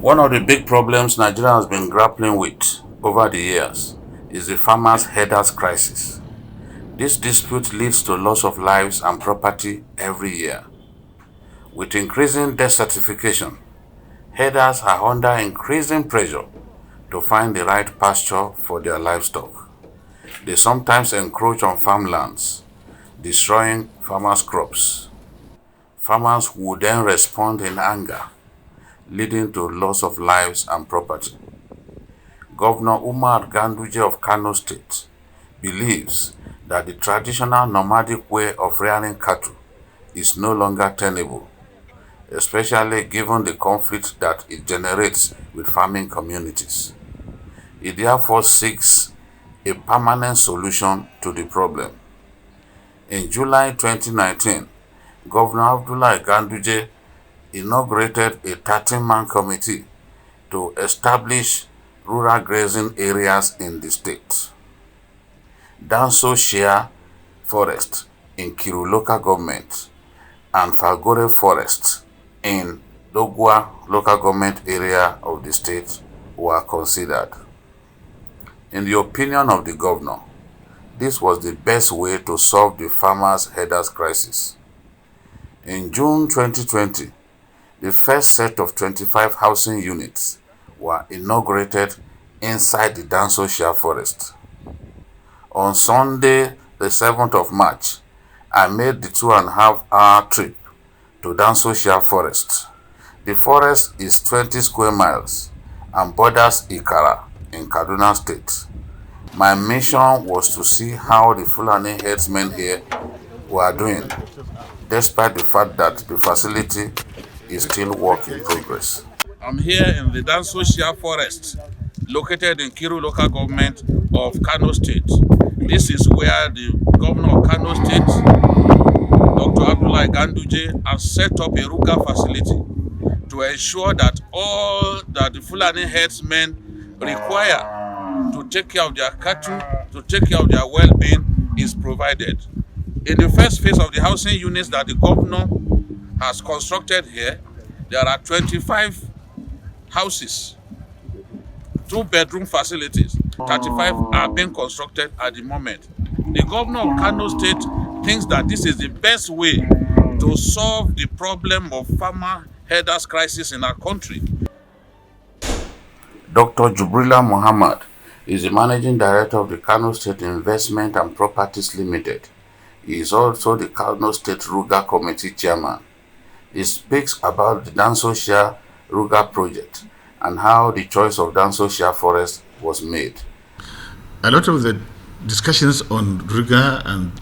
One of the big problems Nigeria has been grappling with over the years is the farmers' headers crisis. This dispute leads to loss of lives and property every year. With increasing desertification, herders are under increasing pressure to find the right pasture for their livestock. They sometimes encroach on farmlands, destroying farmers' crops. Farmers would then respond in anger, leading to loss of lives and property. Governor Umar Ganduje of Kano State believes that the traditional nomadic way of rearing cattle is no longer tenable, especially given the conflict that it generates with farming communities. He therefore seeks a permanent solution to the problem. In July 2019, Governor Abdullahi Ganduje inaugurated a 13-man committee to establish rural grazing areas in the state. Danso Shea Forest in Kiru local government and Falgore Forest in Dogwa local government area of the state were considered. In the opinion of the governor, this was the best way to solve the farmers' headers crisis. In June 2020, the first set of 25 housing units were inaugurated inside the Danso Shea Forest. On Sunday, the 7th of March, I made the 2.5-hour trip to Danso Shea Forest. The forest is 20 square miles and borders Ikara in Kaduna State. My mission was to see how the Fulani herdsmen here were doing, despite the fact that the facility is still work in progress. I'm here in the Danso Shea Forest, located in Kiru local government of Kano State. This is where the governor of Kano State, Dr. Abdullahi Ganduje, has set up a Ruga facility to ensure that all that the Fulani herdsmen require to take care of their cattle, to take care of their well-being is provided. In the first phase of the housing units that the governor has constructed here, there are 25 houses, 2-bedroom facilities. 35 are being constructed at the moment. The governor of Kano State thinks that this is the best way to solve the problem of farmer herders crisis in our country. Dr. Jubrila Muhammad is the managing director of the Kano State Investment and Properties Limited. He is also the Kano State Ruga Committee chairman. He speaks about the Danso Shea Ruga project and how the choice of Danso Shea Forest was made. A lot of the discussions on Ruga and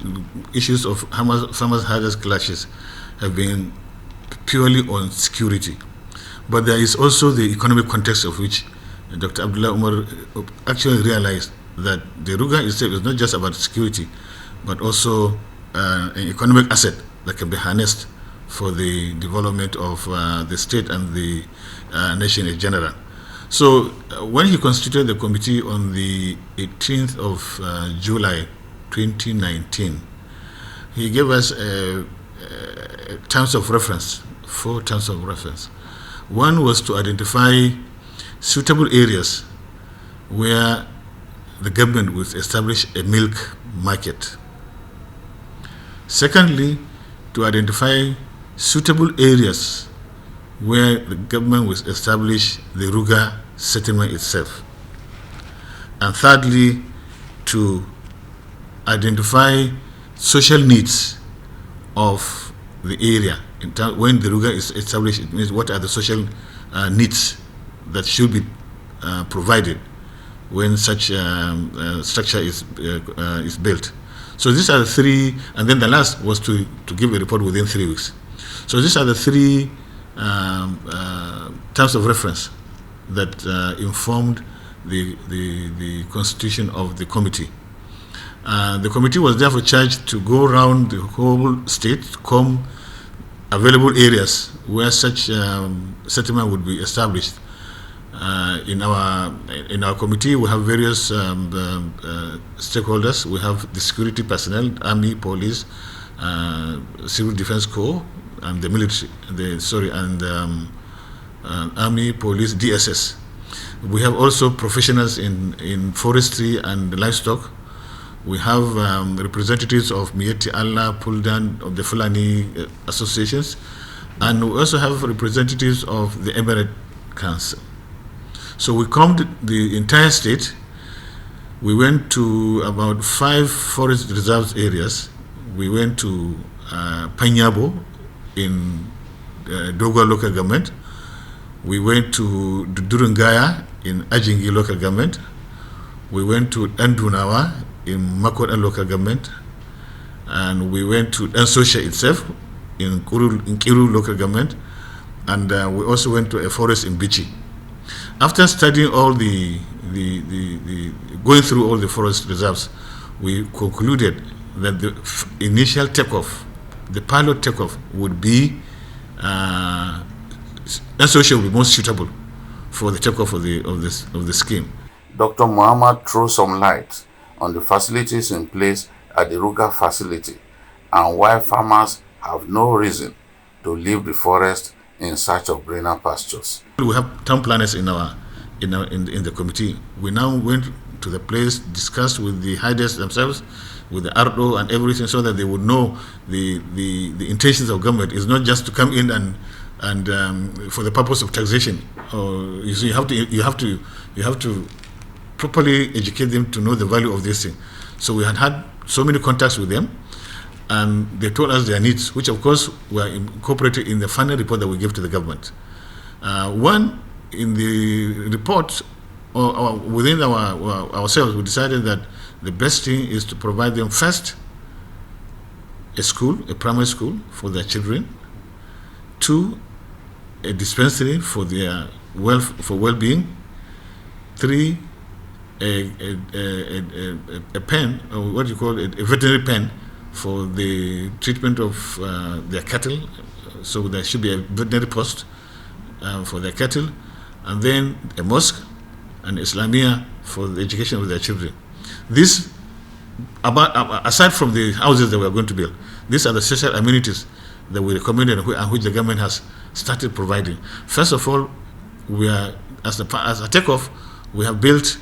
issues of farmers herders clashes have been purely on security. But there is also the economic context of which Dr. Abdullah Umar actually realized that the Ruga itself is not just about security, but also an economic asset that can be harnessed for the development of the state and the nation in general. So when he constituted the committee on the 18th of July 2019, he gave us terms of reference, 4 terms of reference. One was to identify suitable areas where the government would establish a milk market. Secondly, to identify suitable areas where the government will establish the Ruga settlement itself. And thirdly, to identify social needs of the area. When the Ruga is established, it means what are the social needs that should be provided when such structure is built. So these are the 3, and then the last was to give a report within 3 weeks. So these are the 3 terms of reference that informed the constitution of the committee. The committee was therefore charged to go around the whole state, comb available areas where such settlement would be established. In our committee, we have various stakeholders. We have the security personnel, army, police, civil defense corps, and the military. Army, Police, DSS. We have also professionals in forestry and livestock. We have representatives of Mieti Allah, Puldan, of the Fulani associations, and we also have representatives of the Emirate Council. So we combed the entire state. We went to about 5 forest reserve areas. We went to Panyabo in Dogo local government. We went to Durungaya in Ajingi local government. We went to Andunawa in Makoda local government. And we went to Ansosha itself in Kiru local government. And we also went to a forest in Bichi. After studying all going through all the forest reserves, we concluded that the initial takeoff, the pilot takeoff, would be Ansosha would be most suitable for the takeoff of the scheme. Dr. Muhammad threw some light on the facilities in place at the Ruga facility and why farmers have no reason to leave the forest in search of greener pastures. We have town planners in the committee. We now went to the place, discussed with the hiders themselves, with the ARDO and everything, so that they would know the intentions of government is not just to come in and for the purpose of taxation. You see, you have to properly educate them to know the value of this thing. So we had so many contacts with them, and they told us their needs, which of course were incorporated in the final report that we gave to the government. One, in the report, or within ourselves, we decided that the best thing is to provide them first a primary school for their children, 2, a dispensary for their well-being, 3, a pen, or what you call it, a veterinary pen for the treatment of their cattle. So there should be a veterinary post for their cattle, and then a mosque and Islamia for the education of their children. This, aside from the houses that we are going to build, these are the social amenities that we recommended and which the government has started providing. First of all, we are, as a takeoff, we have built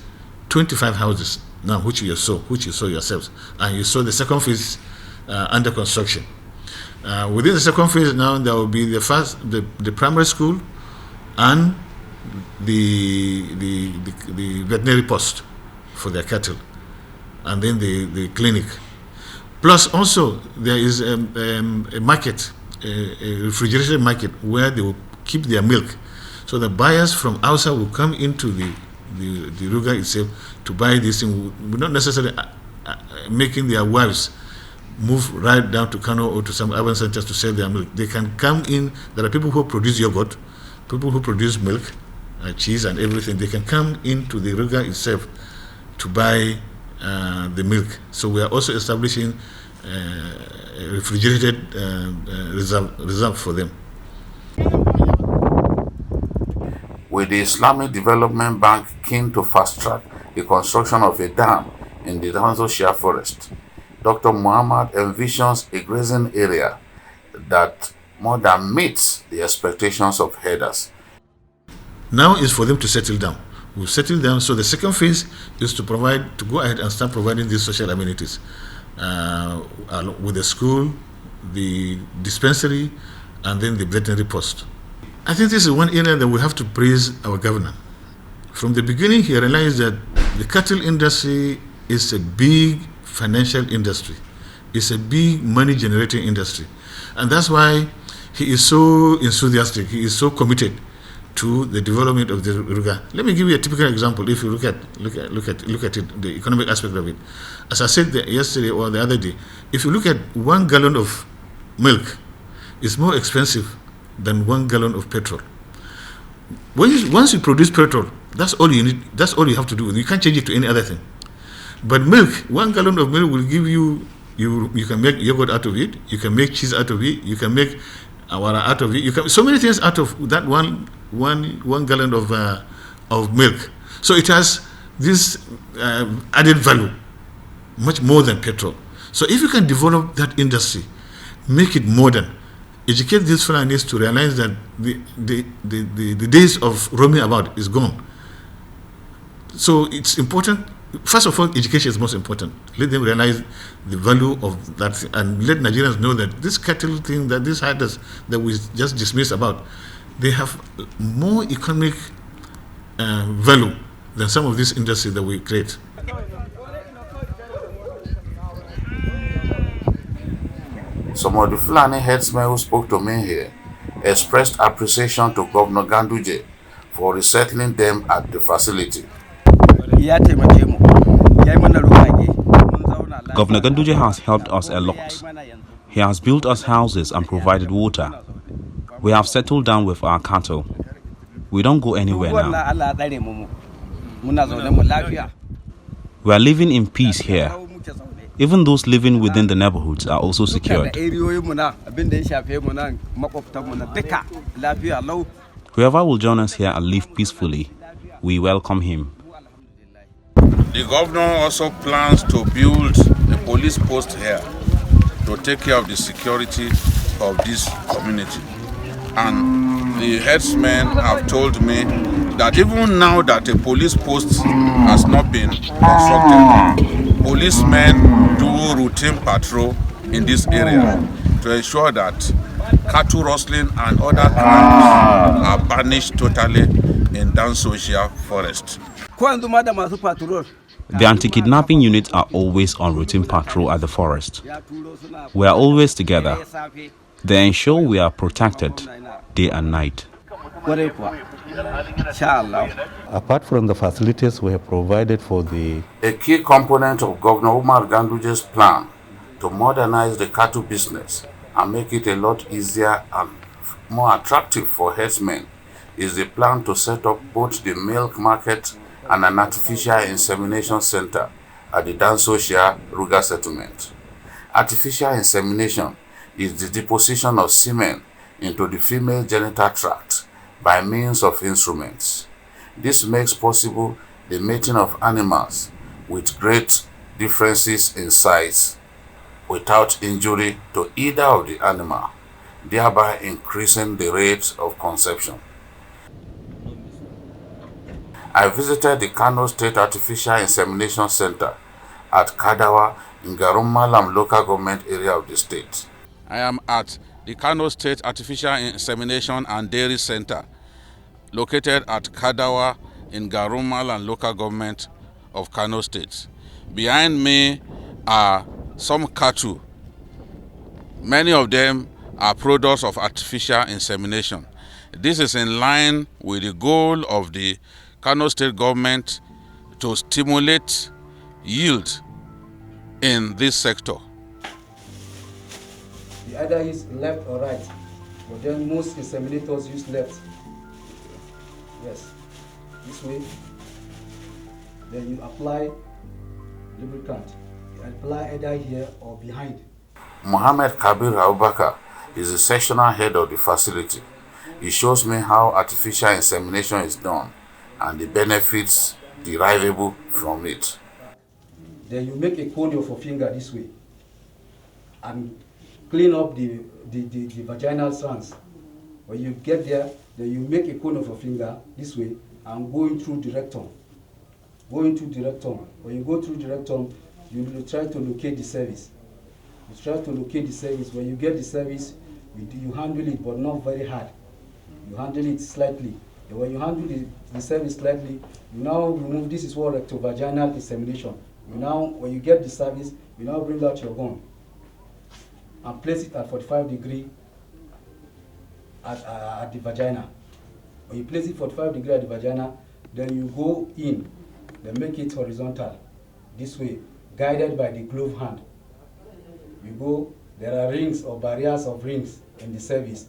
25 houses now, which you saw yourselves, and you saw the second phase under construction. Within the second phase now, there will be the primary school and the veterinary post for their cattle, and then the clinic. Plus, also there is a market, a refrigerated market where they will keep their milk, so the buyers from outside will come into the Ruga itself to buy this thing, not necessarily making their wives move right down to Kano or to some urban centers to sell their milk. They can come in. There are people who produce yogurt, people who produce milk, cheese and everything. They can come into the Ruga itself to buy the milk. So we are also establishing a refrigerated reserve for them. With the Islamic Development Bank keen to fast-track the construction of a dam in the Danzo Shia forest, Dr. Muhammad envisions a grazing area that more than meets the expectations of herders. Now is for them to settle down. We've settled down, so the second phase is to go ahead and start providing these social amenities with the school, the dispensary, and then the veterinary post. I think this is one area that we have to praise our governor. From the beginning, he realized that the cattle industry is a big financial industry. It's a big money-generating industry. And that's why he is so enthusiastic, he is so committed to the development of the Ruga. Let me give you a typical example. If you look at it, the economic aspect of it. As I said yesterday or the other day, if you look at 1 gallon of milk, it's more expensive than 1 gallon of petrol. Once you produce petrol, that's all you need. That's all you have to do. You can't change it to any other thing. But milk, 1 gallon of milk will give you can make yogurt out of it. You can make cheese out of it. You can make awara out of it. You can so many things out of that one gallon of milk. So it has this added value, much more than petrol. So if you can develop that industry, make it modern, educate these Fulanis to realize that the days of roaming about is gone. So it's important. First of all, education is most important. Let them realize the value of that, and let Nigerians know that this cattle thing, that these herders that we just dismissed about, they have more economic value than some of these industries that we create. Some of the Fulani headsmen who spoke to me here expressed appreciation to Governor Ganduje for resettling them at the facility. Governor Ganduje has helped us a lot. He has built us houses and provided water. We have settled down with our cattle. We don't go anywhere now. We are living in peace here. Even those living within the neighborhoods are also secured. Whoever will join us here and live peacefully, we welcome him. The governor also plans to build a police post here to take care of the security of this community. And the headsmen have told me that even now that a police post has not been constructed, policemen do routine patrol in this area to ensure that cattle rustling and other crimes are banished totally in Dansosia forest. The anti-kidnapping units are always on routine patrol at the forest. We are always together. They ensure we are protected day and night. Apart from the facilities we have provided for the... A key component of Governor Umar Ganduje's plan to modernize the cattle business and make it a lot easier and more attractive for herdsmen is the plan to set up both the milk market and an artificial insemination center at the Dansosia Ruga settlement. Artificial insemination is the deposition of semen into the female genital tract by means of instruments. This makes possible the mating of animals with great differences in size without injury to either of the animal, thereby increasing the rate of conception. I visited the Kano State Artificial Insemination Center at Kadawa in Garumalam local government area of the state. I am at the Kano State Artificial Insemination and Dairy Center, located at Kadawa in Garumalam local government of Kano State. Behind me are some cattle. Many of them are products of artificial insemination. This is in line with the goal of the Kano State government to stimulate yield in this sector. The either is left or right, but then most inseminators use left. Yes, this way. Then you apply lubricant. You apply either here or behind. Mohammed Kabir Abubakar is the sectional head of the facility. He shows me how artificial insemination is done and the benefits derivable from it. Then you make a cone of your finger this way and clean up the vaginal strands. When you get there, then you make a cone of your finger this way and going through the rectum. Going through the rectum. When you go through the rectum, you try to locate the cervix. You try to locate the cervix. When you get the cervix, you handle it, but not very hard. You handle it slightly. And when you handle the cervix slightly, you now remove, this is what rectovaginal insemination. You now, when you get the cervix, you now bring out your gun and place it at 45 degrees at the vagina. When you place it 45 degrees at the vagina, then you go in, then make it horizontal, this way, guided by the glove hand. You go, there are rings or barriers of rings in the cervix.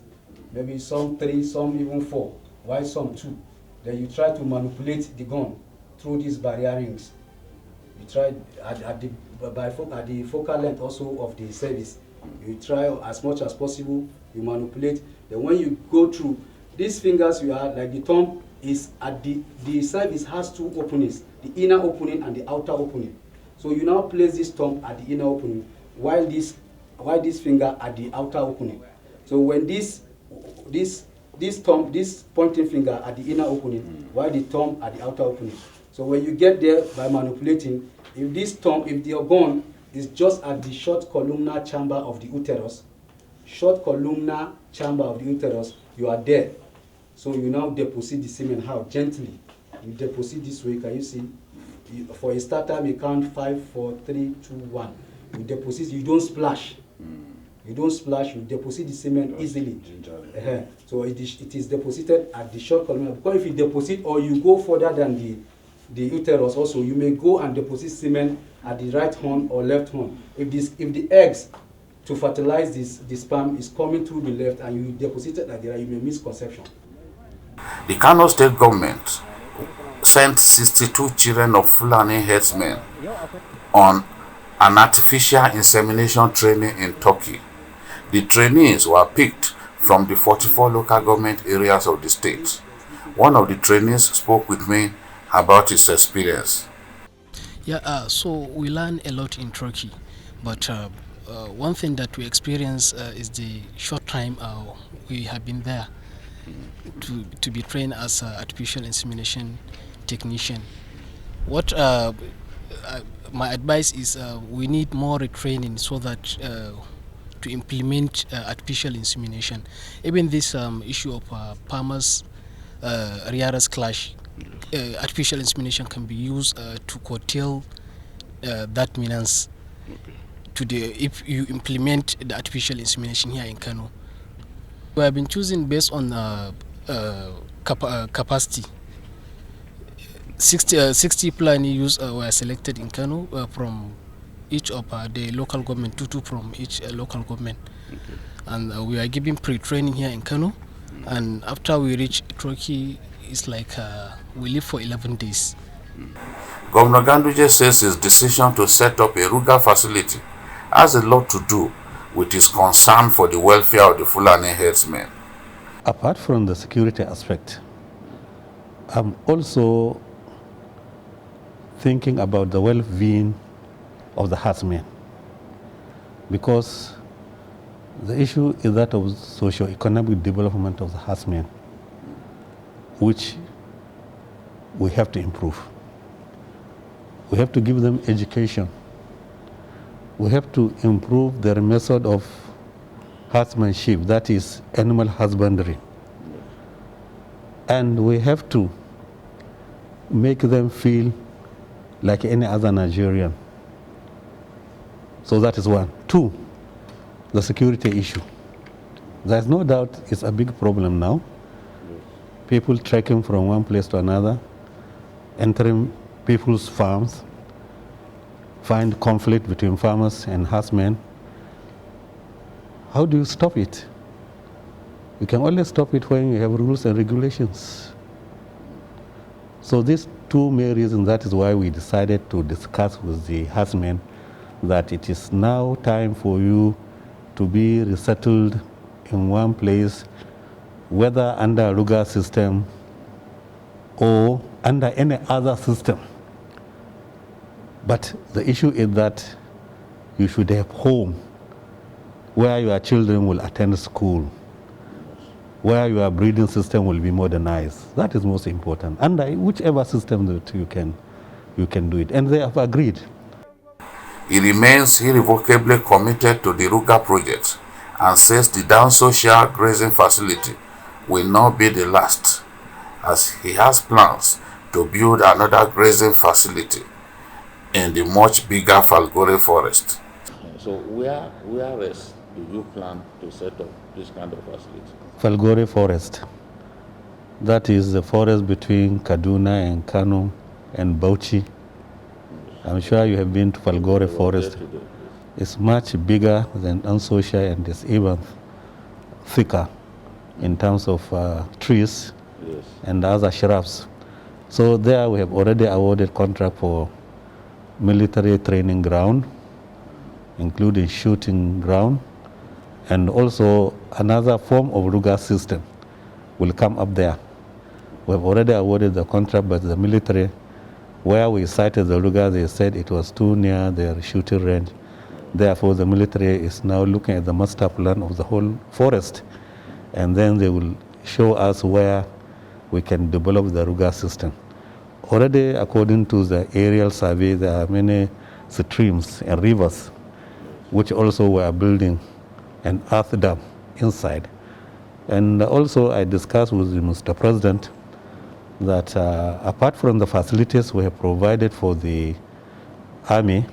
Maybe some 3, some even 4, while some 2. Then you try to manipulate the gun through these barrier rings. You try at the focal length also of the cervix. You try as much as possible, you manipulate. Then when you go through, these fingers you have, like the thumb, is at the cervix has 2 openings, the inner opening and the outer opening. So you now place this thumb at the inner opening, while this finger at the outer opening. So when this pointing finger at the inner opening, while the thumb at the outer opening. So when you get there by manipulating, if your gun is just at the short columnar chamber of the uterus, you are there. So you now deposit the semen. How? Gently. You deposit this way. Can you see? For a starter, we count 5, 4, 3, 2, 1. You deposit. You don't splash. You don't splash. You deposit the semen easily. So it is deposited at the short columnar. Because if you deposit or you go further than the uterus, also you may go and deposit semen at the right horn or left horn. If the eggs to fertilize the sperm is coming through the left and you deposit it at the right, you may miss conception. The Kano state government sent 62 children of Fulani herdsmen on an artificial insemination training in Turkey. The trainees were picked from the 44 local government areas of the state. One of the trainees spoke with me about his experience. Yeah, so we learn a lot in Turkey, but one thing that we experience is the short time we have been there to be trained as an artificial insemination technician. What my advice is we need more retraining so that to implement artificial insemination. Even this issue of farmers rearers clash, artificial insemination can be used to curtail that menace. If you implement the artificial insemination here in Kano. We have been choosing based on capacity. 60 plan use were selected in Kano from each of the local government, two from each local government. Okay. And we are giving pre-training here in Kano. And after we reach Turkey, it's like we live for 11 days. Governor Ganduje says his decision to set up a Ruga facility has a lot to do with his concern for the welfare of the Fulani herdsmen. Apart from the security aspect, I'm also thinking about the well-being of the herdsmen, because the issue is that of socio-economic development of the herdsmen, which we have to improve. We have to give them education. We have to improve their method of herdsmanship, that is animal husbandry. And we have to make them feel like any other Nigerian. So that is one. Two, the security issue. There's no doubt it's a big problem now. People trekking from one place to another, entering people's farms, find conflict between farmers and herdsmen. How do you stop it? You can only stop it when you have rules and regulations. So these two main reasons, that is why we decided to discuss with the herdsmen that it is now time for you to be resettled in one place, whether under a Ruga system or under any other system. But the issue is that you should have home where your children will attend school, where your breeding system will be modernized. That is most important. Under whichever system that you can do it. And they have agreed. He remains irrevocably committed to the Ruga project and says the down social grazing facility will not be the last, as he has plans to build another grazing facility in the much bigger Falgore forest. So where else do you plan to set up this kind of facility? Falgore forest. That is the forest between Kaduna and Kano and Bauchi. I'm sure you have been to Falgore forest. It's much bigger than Ansosha and it's even thicker in terms of trees and other shrubs. So there we have already awarded contract for military training ground, including shooting ground, and also another form of Ruga system will come up there. We have already awarded the contract, but the military, where we sighted the Ruga, they said it was too near their shooting range. Therefore, the military is now looking at the master plan of the whole forest, and then they will show us where we can develop the Ruga system. Already, according to the aerial survey, there are many streams and rivers which also were building an earth dam inside. And also, I discussed with Mr. President that apart from the facilities we have provided for the army,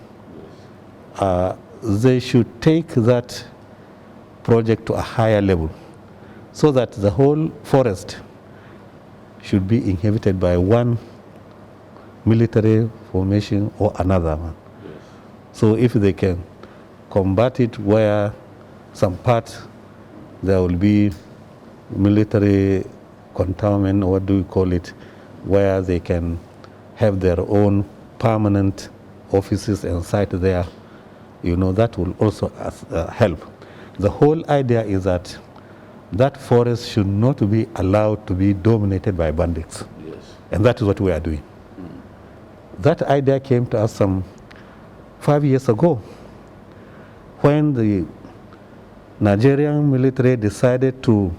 they should take that project to a higher level so that the whole forest should be inhabited by one military formation or another one. So if they can combat it where some part there will be military containment, what do we call it, where they can have their own permanent offices and site there, that will also help. The whole idea is that that forest should not be allowed to be dominated by bandits. Yes. And that is what we are doing. That idea came to us some 5 years ago when the Nigerian military decided to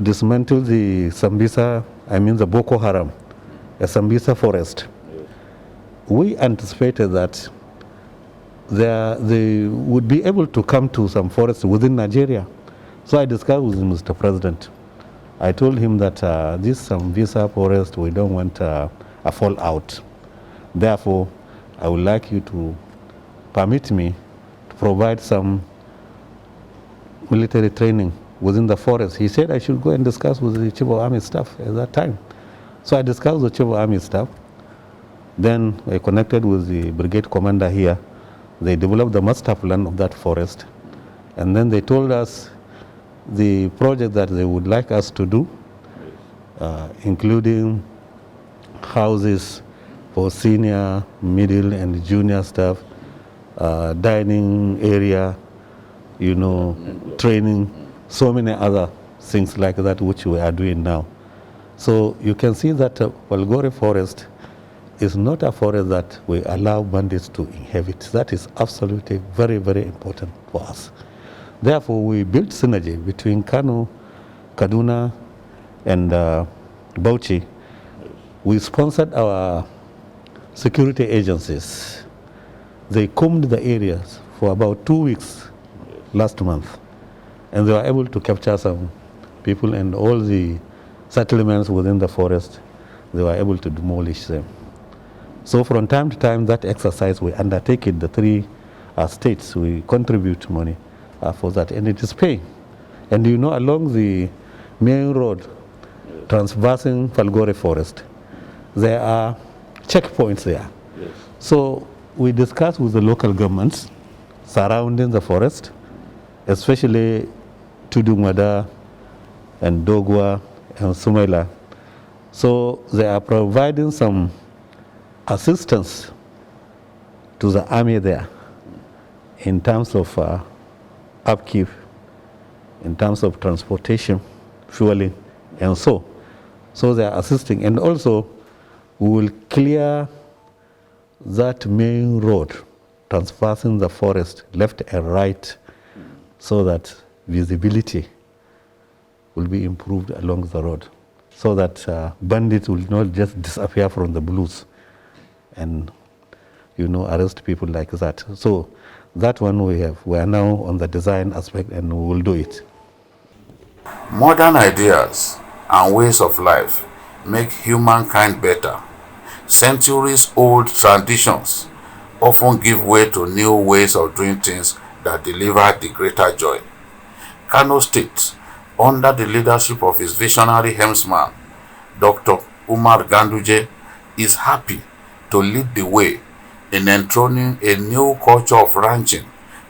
dismantle the the Boko Haram, a Sambisa forest. Yes. We anticipated that they would be able to come to some forests within Nigeria. So I discussed with Mr. President. I told him that this Sambisa forest, we don't want a fallout. Therefore, I would like you to permit me to provide some military training within the forest. He said I should go and discuss with the Chief of Army Staff at that time. So I discussed with the Chief of Army Staff. Then I connected with the brigade commander here. They developed the master plan of that forest. And then they told us the project that they would like us to do, including houses for senior, middle, and junior staff, dining area, training, so many other things like that which we are doing now. So you can see that Falgore forest is not a forest that we allow bandits to inhabit. That is absolutely very, very important for us. Therefore, we built synergy between Kano, Kaduna, and Bauchi. We sponsored our security agencies. They combed the areas for about 2 weeks last month, and they were able to capture some people, and all the settlements within the forest, they were able to demolish them. So from time to time, that exercise we undertake in the 3 states, we contribute money for that, and it is paying. And along the main road transversing Falgore forest, there are checkpoints there. Yes. So we discussed with the local governments surrounding the forest, especially Tudumada and Dogwa and Sumaila. So they are providing some assistance to the army there in terms of upkeep, in terms of transportation, fueling, and so. So they are assisting. And also, we will clear that main road transversing the forest left and right so that visibility will be improved along the road, so that bandits will not just disappear from the blues and arrest people like that. So that one we are now on the design aspect, and we will do it. Modern ideas and ways of life make humankind better. Centuries-old traditions often give way to new ways of doing things that deliver the greater joy. Kano State, under the leadership of his visionary helmsman, Dr. Umar Ganduje, is happy to lead the way in enthroning a new culture of ranching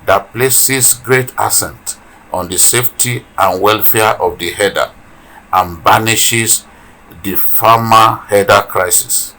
that places great accent on the safety and welfare of the herder and banishes the farmer-herder crisis.